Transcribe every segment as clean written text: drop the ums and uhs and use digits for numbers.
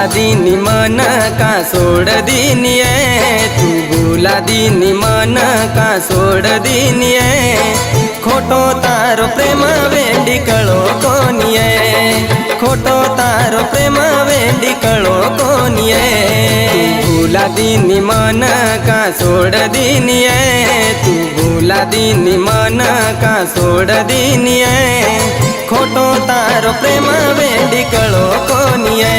दीनी मन का सोड दीनिये, तू भूला दीनी मन का सोड दीनिये। खोटो तारो प्रेम वेंडी कळो कोनिये, खोटो तारो प्रेम वेंडी कळो कोनिये। तू भूला दीनी मन का सोड दीनिये, तू भूला दीनी मन का सोड दीनिये। खोटो तारो प्रेम वेंडी कळो कोनिये,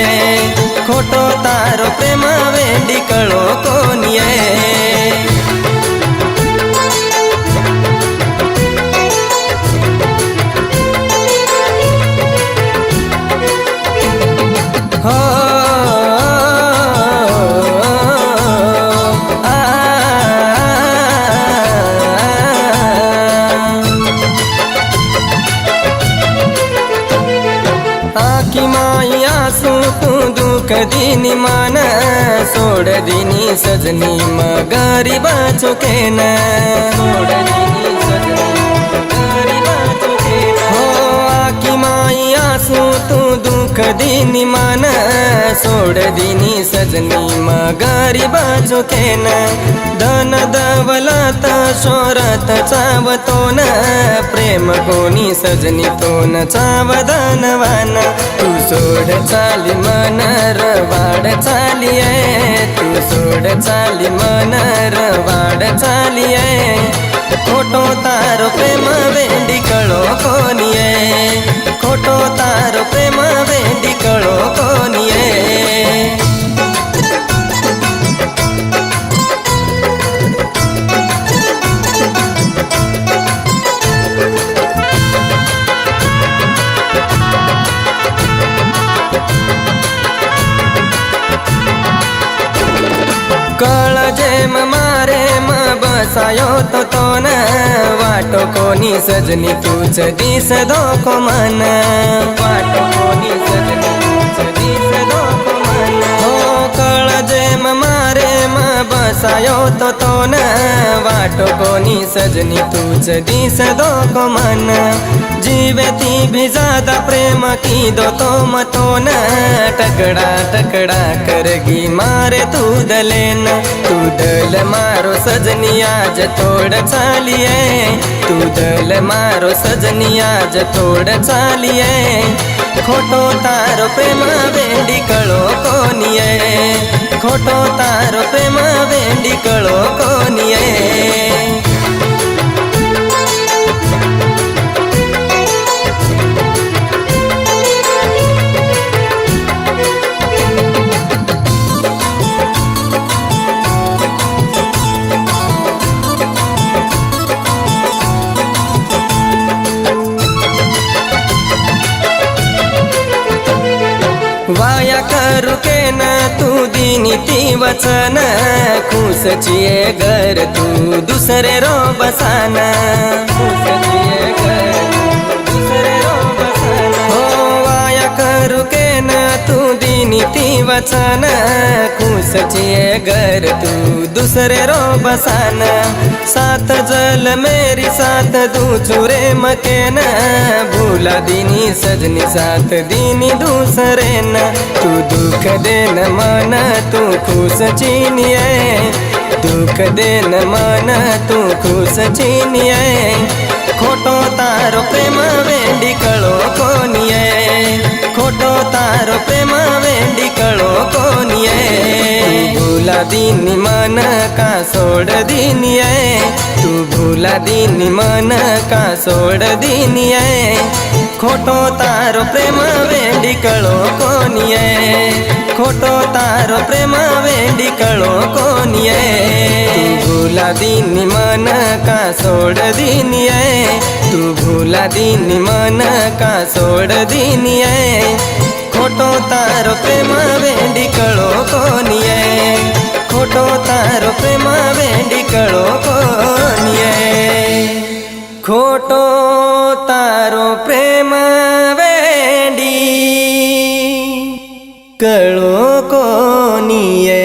खोटो तारो प्रेम वेंडी कळो कोनिये। हो आखी माई आसू तू दुख दीनी मन, सोड दीनी सजनी मगरी बाचो के न, सोड दीनी सजनी मगरी बाचो के न। हो आखी माई आसू तू दुख दीनी मन, सोड दीनी सजनी मगरी बाचो के न। धन दौलत शोहरत चावतो न, प्रेम कोणी सजनी तो न चावदानवान। तू सोड चाली मन रवाड चाली आहे, तू सोड चाली मन रवाड चाली आहे। खोटो तारो प्रेम वेंडी कळो कोनिये, खोटो तारो प्रेम वेंडी कळो कोनिये। कळजे मारे बसायो तो न, वाटो कोणी सजनी तूच दिस धोको मन, वाटो कोणी सजनी तूच दिस धोको मन। हो कळजे मारे बसायो तो न, वाटो कोणी सजनी तूच दिस धोको मन। जीवे ती भी ज्यादा प्रेम की दो तो मतो न, टकड़ा टकड़ा करगी मारे तू दलेन। तू दल मारो सजनी आज तोड़ चालिए, तू दल मारो सजनी आज तोड़ चालिए। खोटो तारो प्रेम वेंडी कळो कोनिये, खोटो तारो प्रेम वेंडी कळो कोनिये। वाया करू के न तू दीनी ती वचन, खुश चिये घर तू दुसरे रो बसाना, खुश चिये घर तू दुसरे रो बसाना। हो वाया करू के न तू दीनी ती वचन, खुश चिये घर तू दुसरे रो बसाना। साथ जल मेरी साथ दू चूरे मके न, भूला दीनी सजनी साथ दीनी दूसरे न। तू दुख देन मन तू खुश चीनिये, दुख देन मन तू खुश चीनिये। खोटो तारो प्रेम वेंडी कळो कोनिये, खोटो तारो प्रेम वेंडी कळो कोनिये। तू भूला दीनी मन का सोड दीनिये, तू भूला दीनी मन का सोड दीनिये। खोटो तारो प्रेम वेंडी कळो कोनिये, खोटो तारो प्रेम वेंडी कळो कोनिये। तू भूला दीनी मन का सोड दीनिये, तू भूला दीनी मन का सोड दीनिये। खोटो तारो प्रेम वेंडी कळो कोनिये, खोटो तारो प्रेम वेंडी कळो कोनिये। खोटो तारो प्रेम वेंडी कळो कोनिये।